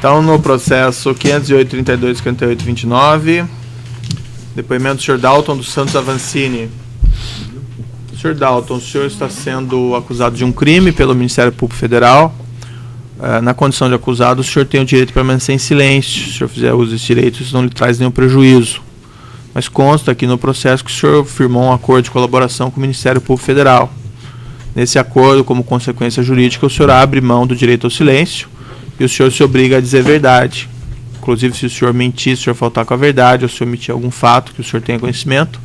Então, no processo 508-32-58-29, depoimento do senhor Dalton dos Santos Avancini. Senhor Dalton, o senhor está sendo acusado de um crime pelo Ministério Público Federal. Na condição de acusado, o senhor tem o direito de permanecer em silêncio. Se o senhor fizer uso desse direito, isso não lhe traz nenhum prejuízo. Mas consta aqui no processo que o senhor firmou um acordo de colaboração com o Ministério Público Federal. Nesse acordo, como consequência jurídica, o senhor abre mão do direito ao silêncio e o senhor se obriga a dizer a verdade. Inclusive, se o senhor mentir, se o senhor faltar com a verdade, ou se o senhor omitir algum fato que o senhor tenha conhecimento,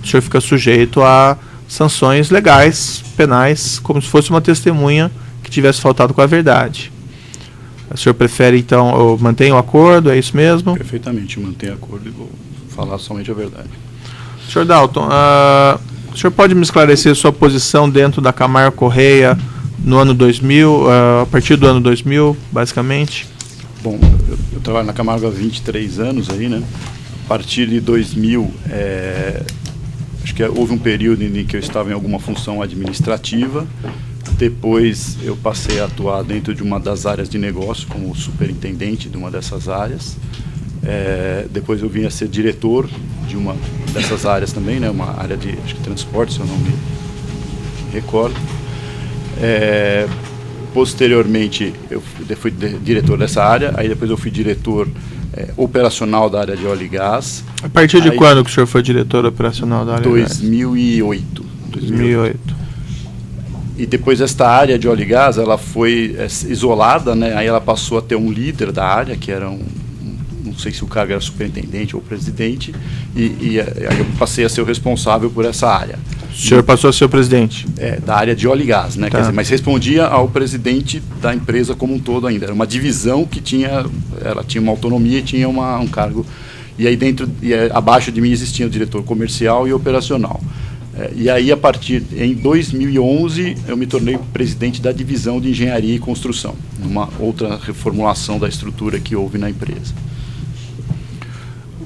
o senhor fica sujeito a sanções legais, penais, como se fosse uma testemunha que tivesse faltado com a verdade. O senhor prefere, então, mantém o acordo, é isso mesmo? Perfeitamente, mantenho o acordo e vou falar somente a verdade. Senhor Dalton, o senhor pode me esclarecer sua posição dentro da Camargo Correia no ano 2000, a partir do ano 2000, basicamente? Bom, eu trabalho na Camargo há 23 anos aí, né? A partir de 2000, acho que houve um período em que eu estava em alguma função administrativa. Depois eu passei a atuar dentro de uma das áreas de negócio, como superintendente de uma dessas áreas. Depois eu vim a ser diretor de uma dessas áreas também, né? Uma área de acho que transporte, se eu não me recordo. Posteriormente eu fui diretor dessa área, aí depois eu fui diretor operacional da área de óleo e gás. A partir de quando que o senhor foi diretor operacional da área de gás? 2008. 2008. E depois esta área de óleo e gás, ela foi isolada, né? Aí ela passou a ter um líder da área, que era não sei se o cargo era superintendente ou presidente, e aí eu passei a ser o responsável por essa área. O senhor passou a ser o presidente? Da área de óleo e gás, né? Tá. Quer dizer, mas respondia ao presidente da empresa como um todo ainda. Era uma divisão que ela tinha uma autonomia e tinha um cargo. E aí abaixo de mim existia o diretor comercial e operacional. E aí, em 2011, eu me tornei presidente da divisão de engenharia e construção, uma outra reformulação da estrutura que houve na empresa.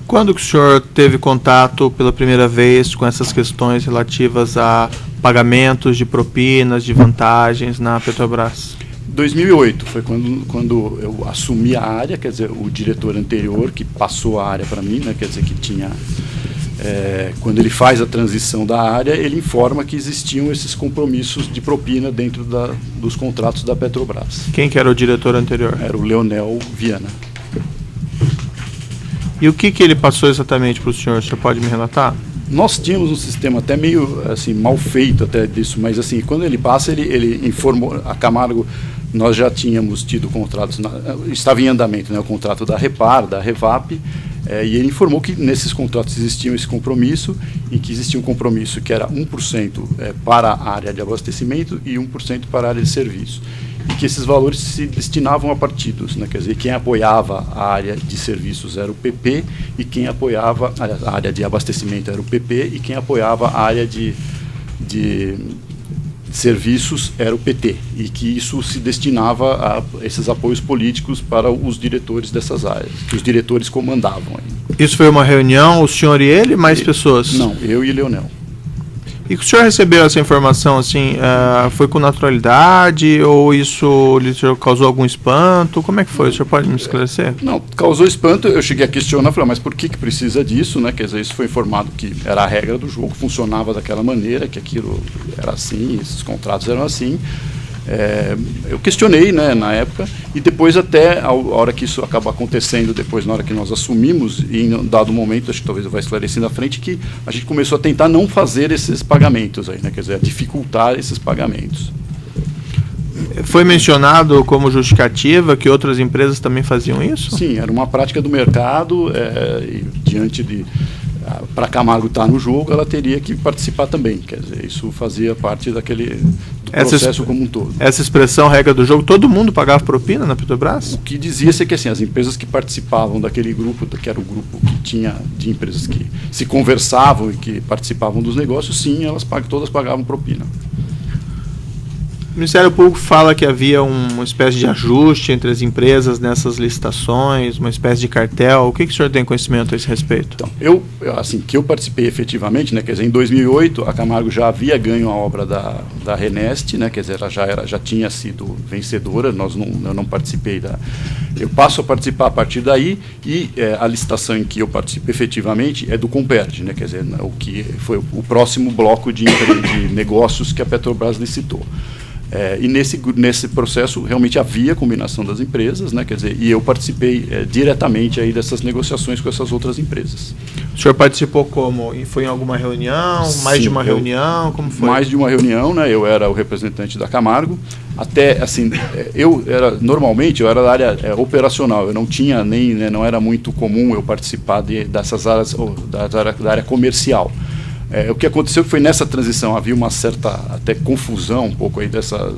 Quando que o senhor teve contato pela primeira vez com essas questões relativas a pagamentos de propinas, de vantagens na Petrobras? 2008 foi quando eu assumi a área, quer dizer, o diretor anterior que passou a área para mim, né, quer dizer, que tinha... quando ele faz a transição da área, ele informa que existiam esses compromissos de propina dentro dos contratos da Petrobras. Quem que era o diretor anterior? Era o Leonel Viana. E o que ele passou exatamente para o senhor? O senhor pode me relatar? Nós tínhamos um sistema até meio assim, mal feito até disso, mas assim, quando ele passa, ele informou a Camargo. Nós já tínhamos tido contratos, estava em andamento, né, o contrato da Repar, da Revap, e ele informou que nesses contratos existia esse compromisso, e que existia um compromisso que era 1% para a área de abastecimento e 1% para a área de serviço. E que esses valores se destinavam a partidos, né? Quer dizer, quem apoiava a área de serviços era o PP, e quem apoiava a área de abastecimento era o PP, e quem apoiava a área de serviços era o PT, e que isso se destinava a esses apoios políticos para os diretores dessas áreas, que os diretores comandavam. Isso foi uma reunião, o senhor e ele, mais pessoas? Não, eu e Leonel. E que o senhor recebeu essa informação, assim, foi com naturalidade, ou isso lhe causou algum espanto? Como é que foi? O senhor pode me esclarecer? Não, causou espanto. Eu cheguei a questionar, falei, mas por que precisa disso, né? Quer dizer, isso foi informado que era a regra do jogo, funcionava daquela maneira, que aquilo era assim, esses contratos eram assim. Eu questionei, né, na época, e depois até a hora que isso acaba acontecendo, depois na hora que nós assumimos, e em um dado momento, acho que talvez eu vá esclarecer na frente, que a gente começou a tentar não fazer esses pagamentos aí, né, quer dizer, a dificultar esses pagamentos. Foi mencionado como justificativa que outras empresas também faziam isso? Sim, era uma prática do mercado, e diante de... Para a Camargo estar no jogo, ela teria que participar também. Quer dizer, isso fazia parte do processo como um todo. Essa expressão, regra do jogo, todo mundo pagava propina na Petrobras? O que dizia-se que assim, as empresas que participavam daquele grupo, que era o grupo que tinha de empresas que se conversavam e que participavam dos negócios, sim, todas pagavam propina. O Ministério Público fala que havia uma espécie de ajuste entre as empresas nessas licitações, uma espécie de cartel. O que o senhor tem conhecimento a esse respeito? Então, que eu participei efetivamente, né, quer dizer, em 2008, a Camargo já havia ganho a obra da Renest, né, quer dizer, ela já tinha sido vencedora, eu não participei Eu passo a participar a partir daí e a licitação em que eu participo efetivamente é do Comperj, né? Quer dizer, o que foi o próximo bloco de negócios que a Petrobras licitou. E nesse processo realmente havia combinação das empresas, né? Quer dizer, e eu participei diretamente aí dessas negociações com essas outras empresas. O senhor participou como? Foi em alguma reunião? Sim, mais de uma reunião? Como foi? Mais de uma reunião, né? Eu era o representante da Camargo. Até assim, normalmente eu era da área operacional. Eu não tinha não era muito comum eu participar dessas áreas da área comercial. O que aconteceu foi nessa transição havia uma certa até confusão um pouco aí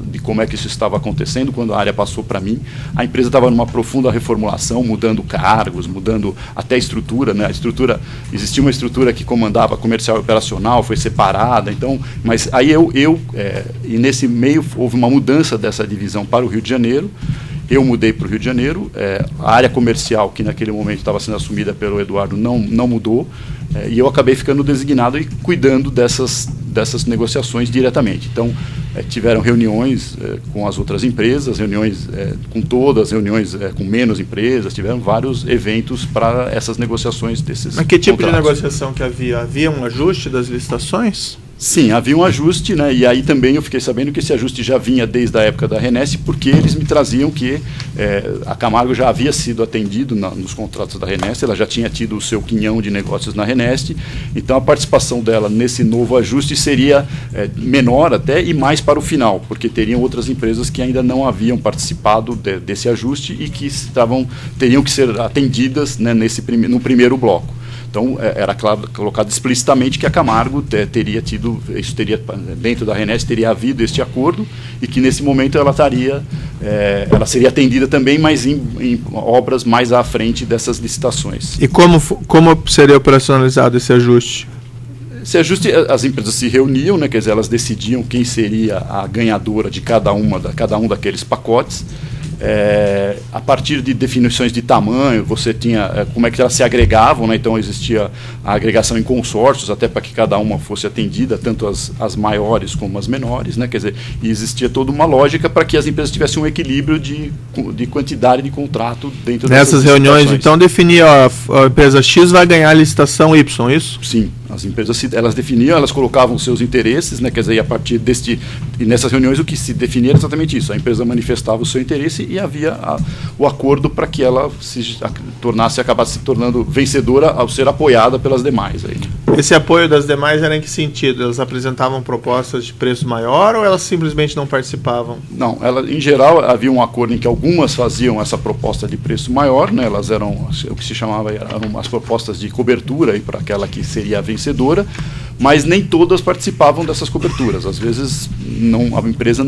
de como é que isso estava acontecendo. Quando a área passou para mim, a empresa estava numa profunda reformulação, mudando cargos, mudando até a estrutura, né? Existia uma estrutura que comandava comercial e operacional, foi separada. Então, mas aí e nesse meio houve uma mudança dessa divisão para o Rio de Janeiro. Eu mudei para o Rio de Janeiro, a área comercial, que naquele momento estava sendo assumida pelo Eduardo, não mudou, e eu acabei ficando designado e cuidando dessas negociações diretamente. Então, tiveram reuniões com as outras empresas, reuniões com todas, reuniões com menos empresas, tiveram vários eventos para essas negociações desses Mas que tipo contratos. de negociação que havia? Havia um ajuste das licitações? Sim, havia um ajuste, né? E aí também eu fiquei sabendo que esse ajuste já vinha desde a época da Renest, porque eles me traziam que a Camargo já havia sido atendido nos contratos da Renest, ela já tinha tido o seu quinhão de negócios na Renest, então a participação dela nesse novo ajuste seria menor até e mais para o final, porque teriam outras empresas que ainda não haviam participado desse ajuste e que teriam que ser atendidas, né, no primeiro bloco. Então, era colocado explicitamente que a Camargo teria tido, dentro da Renest teria havido este acordo e que nesse momento ela seria atendida também, mas em obras mais à frente dessas licitações. E como seria operacionalizado esse ajuste? Esse ajuste, as empresas se reuniam, né, quer dizer, elas decidiam quem seria a ganhadora de cada um daqueles pacotes. A partir de definições de tamanho, você tinha como é que elas se agregavam, né? Então existia a agregação em consórcios, até para que cada uma fosse atendida, tanto as maiores como as menores, né? Quer dizer, e existia toda uma lógica para que as empresas tivessem um equilíbrio de quantidade de contrato dentro dessas reuniões. Então definia, a empresa X vai ganhar a licitação Y, isso? Sim. As empresas elas definiam, elas colocavam seus interesses, né? Quer dizer, e a partir e nessas reuniões o que se definia era exatamente isso. A empresa manifestava o seu interesse e havia o acordo para que ela acabasse se tornando vencedora ao ser apoiada pelas demais. Aí. Esse apoio das demais era em que sentido? Elas apresentavam propostas de preço maior ou elas simplesmente não participavam? Não, em geral havia um acordo em que algumas faziam essa proposta de preço maior, né? Elas eram o que se chamava eram as propostas de cobertura para aquela que seria a vencedora, mas nem todas participavam dessas coberturas. Às vezes a empresa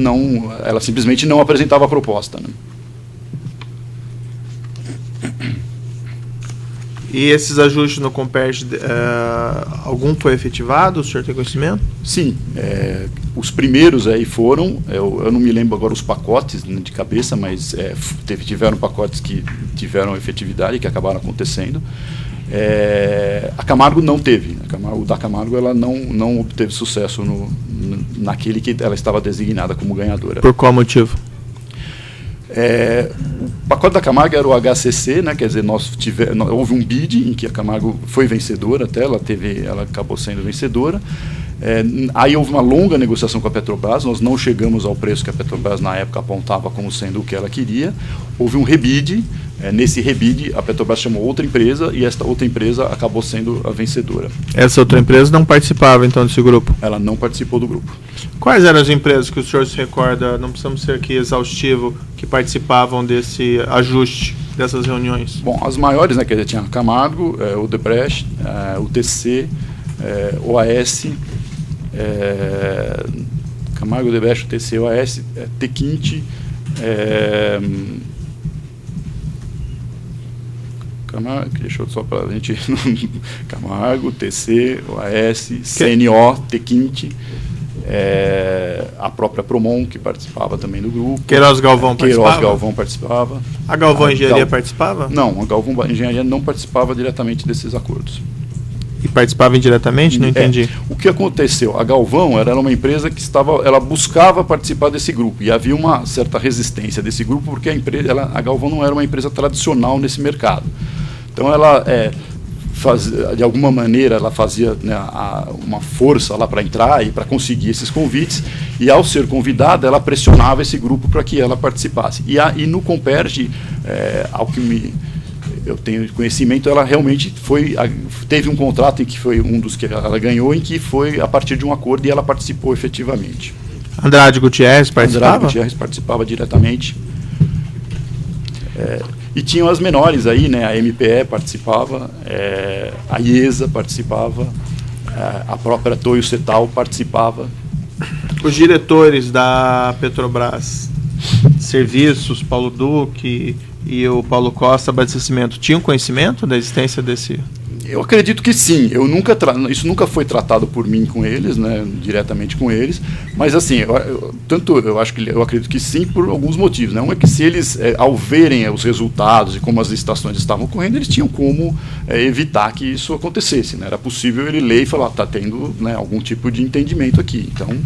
ela simplesmente não apresentava a proposta, né? E esses ajustes no Comperj, algum foi efetivado? O senhor tem conhecimento? Sim, os primeiros aí foram, eu não me lembro agora os pacotes de cabeça, mas tiveram pacotes que tiveram efetividade, que acabaram acontecendo. A Camargo não teve. O da Camargo ela não obteve sucesso naquele que ela estava designada como ganhadora. Por qual motivo? O pacote da Camargo era o HCC, né? Quer dizer, houve um bid em que a Camargo foi vencedora, até ela acabou sendo vencedora. Aí houve uma longa negociação com a Petrobras, nós não chegamos ao preço que a Petrobras na época apontava como sendo o que ela queria. Houve um rebid, nesse rebid a Petrobras chamou outra empresa e esta outra empresa acabou sendo a vencedora. Essa outra empresa não participava então desse grupo? Ela não participou do grupo. Quais eram as empresas que o senhor se recorda, não precisamos ser aqui exaustivo, que participavam desse ajuste, dessas reuniões? Bom, as maiores, né, quer dizer, tinha a Camargo, o Odebrecht, o TC, OAS, Camargo, Odebrecht, TC, OAS, Tequinte, Camargo, deixa eu só para a gente... Camargo, TC, OAS, CNO, Tequinte, a própria Promon, que participava também do grupo. Queiroz Galvão participava. A Galvão Engenharia participava? Não, a Galvão Engenharia não participava diretamente desses acordos. E participava indiretamente? Não entendi. O que aconteceu? A Galvão era uma empresa que ela buscava participar desse grupo, e havia uma certa resistência desse grupo, porque a Galvão não era uma empresa tradicional nesse mercado. Então ela de alguma maneira ela fazia, né, uma força lá para entrar e para conseguir esses convites, e ao ser convidada ela pressionava esse grupo para que ela participasse. E no Comperj, ao que eu tenho conhecimento, ela realmente teve um contrato em que foi um dos que ela ganhou, em que foi a partir de um acordo, e ela participou efetivamente. Andrade Gutierrez participava? Andrade Gutierrez participava diretamente. E tinham as menores aí, né? A MPE participava, a IESA participava, a própria Toyo Setal participava. Os diretores da Petrobras Serviços, Paulo Duque e o Paulo Costa Abastecimento, tinham conhecimento da existência desse? Eu acredito que sim. Isso nunca foi tratado por mim com eles, né, diretamente com eles, mas assim, eu acredito que sim, por alguns motivos, né? Um é que se eles, ao verem os resultados e como as licitações estavam ocorrendo, eles tinham como evitar que isso acontecesse, né? Era possível ele ler e falar, está tendo, né, algum tipo de entendimento aqui. Então,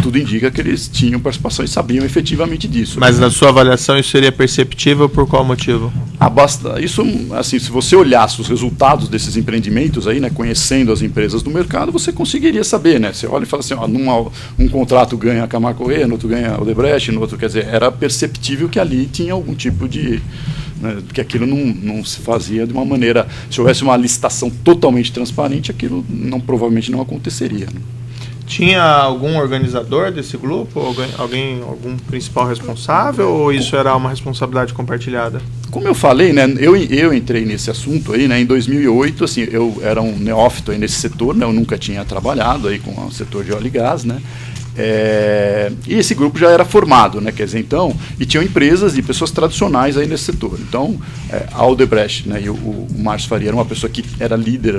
tudo indica que eles tinham participação e sabiam efetivamente disso. Mas na sua avaliação isso seria perceptível por qual motivo? Isso, assim, se você olhasse os resultados desses empreendimentos aí, né, conhecendo as empresas do mercado, você conseguiria saber, né? Você olha e fala assim, um contrato ganha a Camargo Corrêa, no outro ganha o Odebrecht, no outro, quer dizer, era perceptível que ali tinha algum tipo de, né, que aquilo não se fazia de uma maneira, se houvesse uma licitação totalmente transparente, aquilo provavelmente não aconteceria, né? Tinha algum organizador desse grupo? Algum principal responsável? Ou isso era uma responsabilidade compartilhada? Como eu falei, né, eu entrei nesse assunto aí, né, em 2008, assim, eu era um neófito aí nesse setor, né, eu nunca tinha trabalhado aí com o setor de óleo e gás, né, e esse grupo já era formado, né, quer dizer, então, e tinham empresas e pessoas tradicionais aí nesse setor. Então, a Odebrecht, né, e o Márcio Faria era uma pessoa que era líder,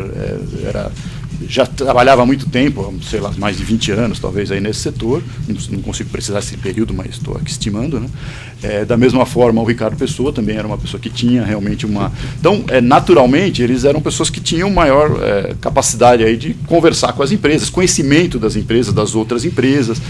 já trabalhava há muito tempo, sei lá, mais de 20 anos talvez aí nesse setor, não consigo precisar desse período, mas estou aqui estimando, né? Da mesma forma, o Ricardo Pessoa também era uma pessoa que tinha realmente Então, naturalmente, eles eram pessoas que tinham maior capacidade aí de conversar com as empresas, conhecimento das empresas, das outras empresas.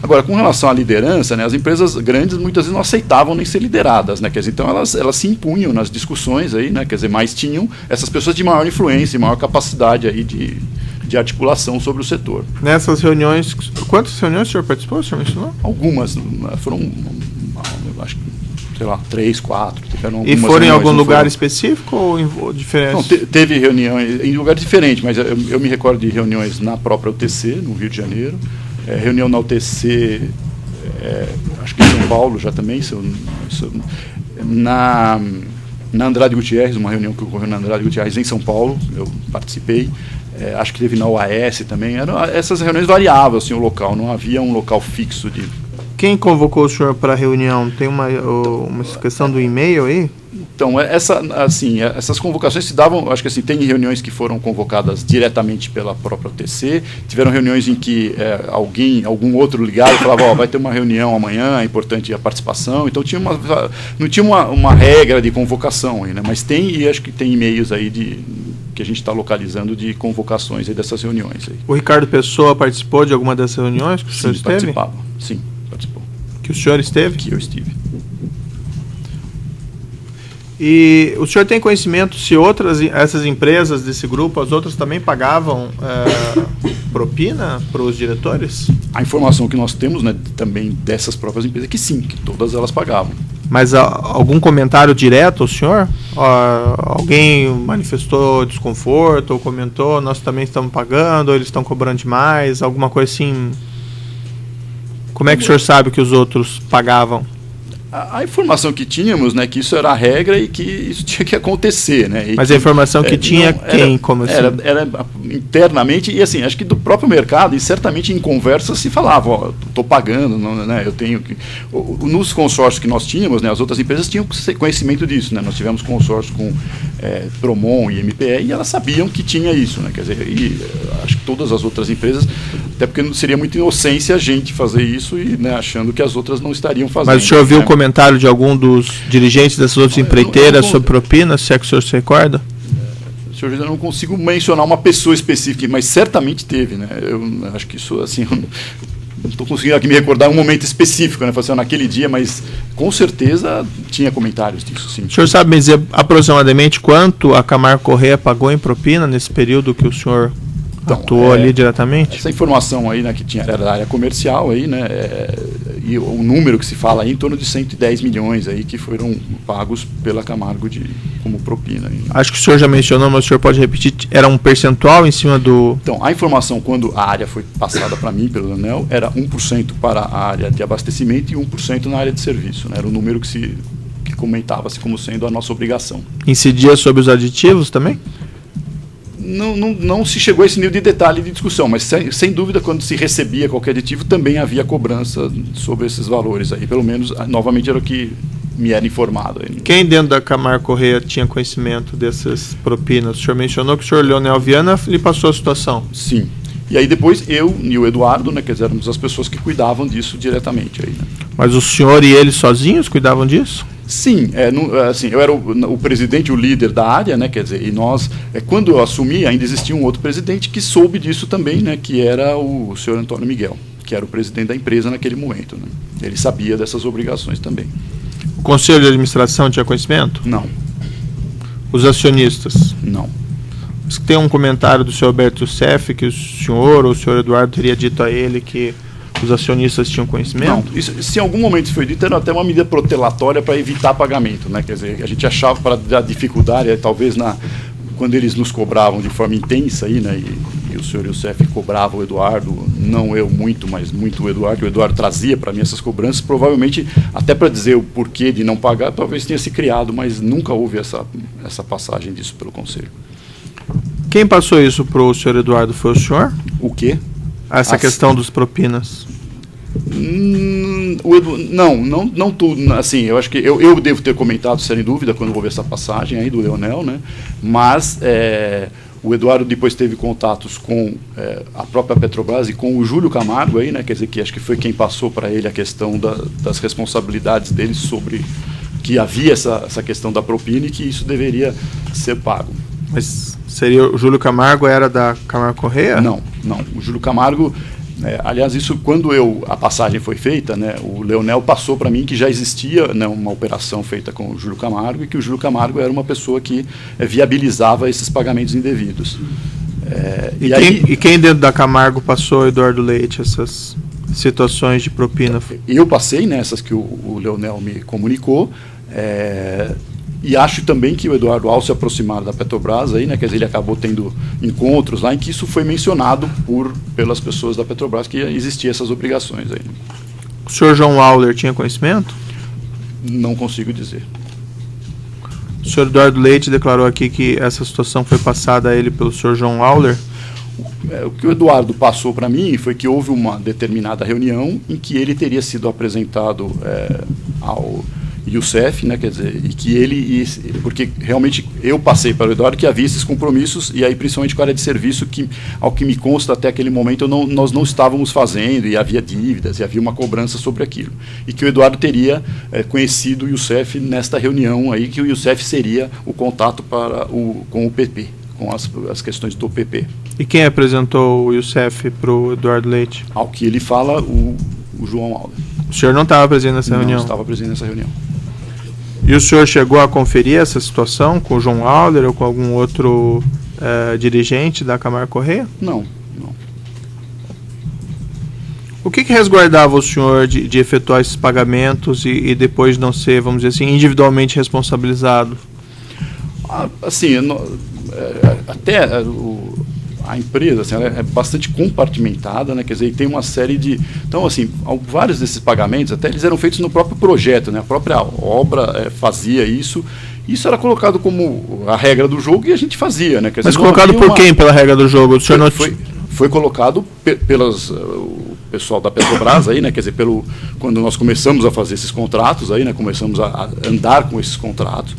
Agora, com relação à liderança, né, as empresas grandes muitas vezes não aceitavam nem ser lideradas, né? Quer dizer, então elas se impunham nas discussões aí, né? Quer dizer, mas tinham essas pessoas de maior influência e maior capacidade aí de articulação sobre o setor. Nessas reuniões, quantas reuniões o senhor participou? O senhor mencionou? Algumas, foram, acho que, sei lá, 3, 4. E foram em algum lugar específico ou diferente? Não, teve reuniões em lugares diferentes, mas eu me recordo de reuniões na própria UTC, no Rio de Janeiro, reunião na UTC, acho que em São Paulo já também, na Andrade Gutierrez, uma reunião que ocorreu na Andrade Gutierrez em São Paulo, eu participei. Acho que teve na OAS também. Essas reuniões variavam assim, o local, não havia um local fixo de... Quem convocou o senhor para a reunião? Tem uma questão do e-mail aí? Então, essas convocações se davam, acho que assim, tem reuniões que foram convocadas diretamente pela própria UTC, tiveram reuniões em que algum outro ligado falava, vai ter uma reunião amanhã, é importante a participação, então não tinha uma regra de convocação aí, né? Mas e acho que tem e-mails aí que a gente está localizando de convocações aí dessas reuniões aí. O Ricardo Pessoa participou de alguma dessas reuniões que o senhor esteve? Participava, sim, participou. Que o senhor esteve? Que eu estive. E o senhor tem conhecimento se essas empresas desse grupo, as outras também pagavam propina para os diretores? A informação que nós temos, né, também dessas próprias empresas é que sim, que todas elas pagavam. Mas algum comentário direto ao senhor? Alguém manifestou desconforto ou comentou, nós também estamos pagando, ou eles estão cobrando demais, alguma coisa assim? Como é que o senhor sabe que os outros pagavam? A informação que tínhamos, né, que isso era a regra e que isso tinha que acontecer, né? Mas a informação que tinha como assim? Era internamente, e assim, acho que do próprio mercado, e certamente em conversas se falava, estou pagando, né, eu tenho que... Nos consórcios que nós tínhamos, né, as outras empresas tinham conhecimento disso, né? Nós tivemos consórcio com Promon e MPE, e elas sabiam que tinha isso, né? Quer dizer, acho que todas as outras empresas, até porque seria muita inocência a gente fazer isso e, né, achando que as outras não estariam fazendo. Mas o senhor viu o comentário de algum dos dirigentes dessas outras empreiteiras sobre propina, se é que o senhor se recorda? Deixa senhor juiz, eu não consigo mencionar uma pessoa específica, mas certamente teve, né? Eu acho que isso, assim, eu não estou conseguindo aqui me recordar um momento específico, né? Assim, naquele dia, mas com certeza tinha comentários disso, sim. O senhor sabe me dizer aproximadamente quanto a Camargo Corrêa pagou em propina nesse período que o senhor atuou ali diretamente? Essa informação aí, né, que tinha, era da área comercial aí, né, e o número que se fala aí, em torno de 110 milhões aí que foram pagos pela Camargo como propina. Acho que o senhor já mencionou, mas o senhor pode repetir, era um percentual em cima do... Então, a informação, quando a área foi passada para mim, pelo Leonel, era 1% para a área de abastecimento e 1% na área de serviço, né, era o número que comentava-se como sendo a nossa obrigação. Incidia sobre os aditivos também? Não se chegou a esse nível de detalhe de discussão, mas sem dúvida, quando se recebia qualquer aditivo, também havia cobrança sobre esses valores aí. Pelo menos, novamente, era o que me era informado. Quem dentro da Camargo Corrêa tinha conhecimento dessas propinas? O senhor mencionou que o senhor Leonel Viana lhe passou a situação. Sim. E aí depois eu e o Eduardo, né, quer dizer, éramos as pessoas que cuidavam disso diretamente. Aí, né? Mas o senhor e ele sozinhos cuidavam disso? Sim, assim, eu era o presidente, o líder da área, né, quer dizer, e nós, quando eu assumi, ainda existia um outro presidente que soube disso também, né, que era o senhor Antônio Miguel, que era o presidente da empresa naquele momento, né. Ele sabia dessas obrigações também. O Conselho de Administração tinha conhecimento? Não. Os acionistas? Não. Mas tem um comentário do senhor Alberto Youssef que o senhor ou o senhor Eduardo teria dito a ele que os acionistas tinham conhecimento? Não, isso, se em algum momento foi dito, era até uma medida protelatória para evitar pagamento, né? Quer dizer, a gente achava para dar dificuldade, talvez quando eles nos cobravam de forma intensa aí, né? E o senhor Youssef cobrava o Eduardo, não eu muito, mas muito o Eduardo trazia para mim essas cobranças, provavelmente até para dizer o porquê de não pagar, talvez tenha se criado, mas nunca houve essa passagem disso pelo Conselho. Quem passou isso para o senhor Eduardo foi o senhor? O quê? Essa questão dos propinas. Não tudo, assim, eu acho que eu devo ter comentado, sem dúvida, quando houve essa passagem aí do Leonel, né, mas o Eduardo depois teve contatos com a própria Petrobras e com o Júlio Camargo aí, né, quer dizer, que acho que foi quem passou para ele a questão das responsabilidades dele sobre que havia essa questão da propina e que isso deveria ser pago. Mas seria o Júlio Camargo era da Camargo Corrêa? Não, o Júlio Camargo, aliás, isso quando a passagem foi feita, né, o Leonel passou para mim que já existia, né, uma operação feita com o Júlio Camargo e que o Júlio Camargo era uma pessoa que viabilizava esses pagamentos indevidos. E quem dentro da Camargo passou, Eduardo Leite, essas situações de propina? Eu passei nessas que o Leonel me comunicou, e acho também que o Eduardo, ao se aproximar da Petrobras, aí, né, quer dizer, ele acabou tendo encontros lá em que isso foi mencionado pelas pessoas da Petrobras, que existiam essas obrigações aí. O senhor João Auler tinha conhecimento? Não consigo dizer. O senhor Eduardo Leite declarou aqui que essa situação foi passada a ele pelo senhor João Auler? O que o Eduardo passou para mim foi que houve uma determinada reunião em que ele teria sido apresentado ao Youssef, né, quer dizer, e que porque realmente eu passei para o Eduardo que havia esses compromissos, e aí principalmente com a área de serviço, que ao que me consta até aquele momento nós não estávamos fazendo, e havia dívidas, e havia uma cobrança sobre aquilo. E que o Eduardo teria conhecido o Youssef nesta reunião aí, que o Youssef seria o contato com o PP, com as questões do PP. E quem apresentou o Youssef para o Eduardo Leite? Ao que ele fala, o João Auler. O senhor não estava presente nessa reunião? Não estava presente nessa reunião. E o senhor chegou a conferir essa situação com o João Auler ou com algum outro dirigente da Camargo Corrêa? Não. O que resguardava o senhor de efetuar esses pagamentos e depois não ser, vamos dizer assim, individualmente responsabilizado? Assim, até a empresa, assim, ela é bastante compartimentada, né? Quer dizer, e tem uma série de... Então, assim, vários desses pagamentos, até eles eram feitos no próprio projeto, né? A própria obra fazia isso. Isso era colocado como a regra do jogo e a gente fazia, né? Quer dizer, mas colocado por quem pela regra do jogo? O senhor não... Foi colocado o pessoal da Petrobras aí, né? Quer dizer, quando nós começamos a fazer esses contratos aí, né? Começamos a andar com esses contratos.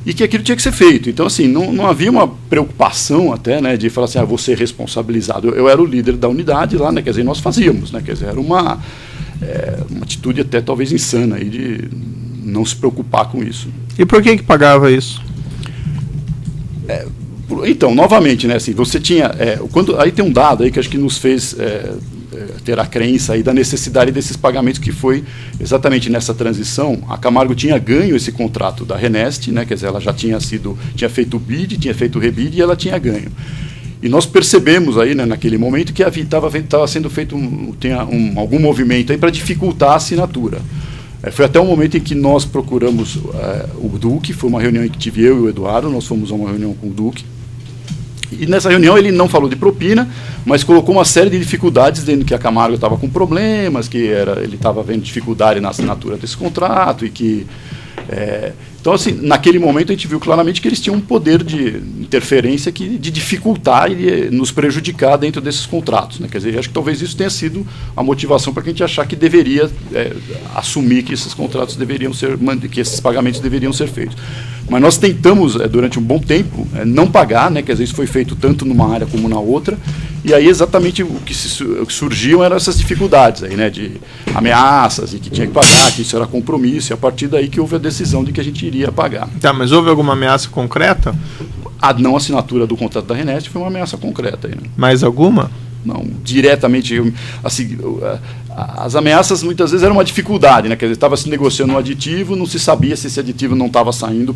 E que aquilo tinha que ser feito. Então, assim, não havia uma preocupação até, né, de falar assim, vou ser responsabilizado. Eu era o líder da unidade lá, né, quer dizer, nós fazíamos, né, quer dizer, era uma atitude até talvez insana aí de não se preocupar com isso. E por que pagava isso? Então, novamente, né, assim, você tinha, aí tem um dado aí que acho que nos fez ter a crença aí da necessidade desses pagamentos, que foi exatamente nessa transição. A Camargo tinha ganho esse contrato da Renest, né, quer dizer, ela já tinha feito o bid, tinha feito o rebid e ela tinha ganho. E nós percebemos aí, né, naquele momento, que estava sendo feito algum movimento aí para dificultar a assinatura. Foi até o momento em que nós procuramos o Duque, foi uma reunião em que tive eu e o Eduardo, nós fomos a uma reunião com o Duque. E nessa reunião ele não falou de propina, mas colocou uma série de dificuldades, dizendo que a Camargo estava com problemas, que ele estava vendo dificuldade na assinatura desse contrato e que... Então, assim, naquele momento a gente viu claramente que eles tinham um poder de interferência de dificultar e nos prejudicar dentro desses contratos, né? Quer dizer, acho que talvez isso tenha sido a motivação para que a gente achar que deveria assumir que esses contratos deveriam ser, que esses pagamentos deveriam ser feitos. Mas nós tentamos, durante um bom tempo, não pagar, né? Quer dizer, isso foi feito tanto numa área como na outra, e aí exatamente o que surgiam eram essas dificuldades aí, né? De ameaças, e que tinha que pagar, que isso era compromisso, e a partir daí que houve a decisão de que a gente iria pagar. Tá, mas houve alguma ameaça concreta? A não assinatura do contrato da Renest foi uma ameaça concreta aí, né? Mais alguma? Não, diretamente, assim, as ameaças muitas vezes eram uma dificuldade, né? Quer dizer, estava se negociando um aditivo, não se sabia se esse aditivo não estava saindo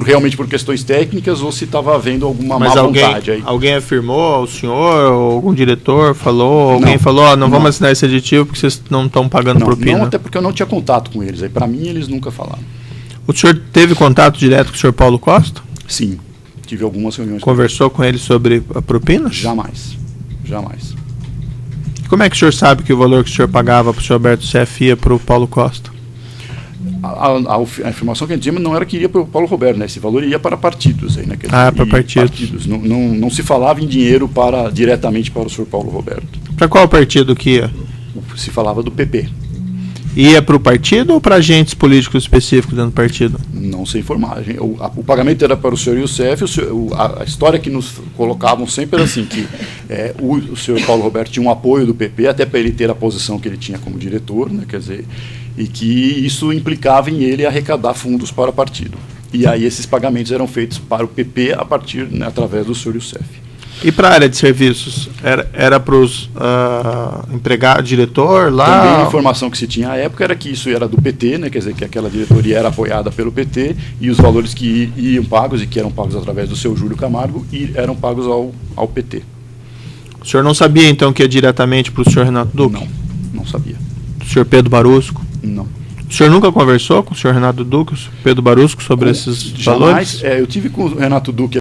realmente por questões técnicas ou se estava havendo alguma má vontade aí. Alguém afirmou ao senhor, ou algum diretor falou, alguém falou, não vamos assinar esse aditivo porque vocês não estão pagando propina? Não, até porque eu não tinha contato com eles, aí para mim eles nunca falaram. O senhor teve contato direto com o senhor Paulo Costa? Sim, tive algumas reuniões. Conversou com ele sobre a propina? Jamais. Como é que o senhor sabe que o valor que o senhor pagava para o senhor Alberto Seff ia para o Paulo Costa? A informação que a gente tinha não era que iria para o Paulo Roberto, né? Esse valor ia para partidos. Aí, né? Para partidos. Não se falava em dinheiro diretamente para o senhor Paulo Roberto. Para qual partido que ia? Se falava do PP. Ia para o partido ou para agentes políticos específicos dentro do partido? Não sei informar. O pagamento era para o senhor Youssef. A história que nos colocavam sempre era assim, que o senhor Paulo Roberto tinha um apoio do PP, até para ele ter a posição que ele tinha como diretor, né, quer dizer, e que isso implicava em ele arrecadar fundos para o partido. E aí esses pagamentos eram feitos para o PP através do senhor Youssef. E para a área de serviços? Era para os empregados, diretor lá? Também a informação que se tinha à época era que isso era do PT, né? Quer dizer, que aquela diretoria era apoiada pelo PT e os valores que iam pagos e que eram pagos através do seu Júlio Camargo eram pagos ao PT. O senhor não sabia, então, que ia diretamente para o senhor Renato Duque? Não sabia. O senhor Pedro Barusco? Não. O senhor nunca conversou com o senhor Renato Duque, o senhor Pedro Barusco, sobre esses valores? Eu tive com o Renato Duque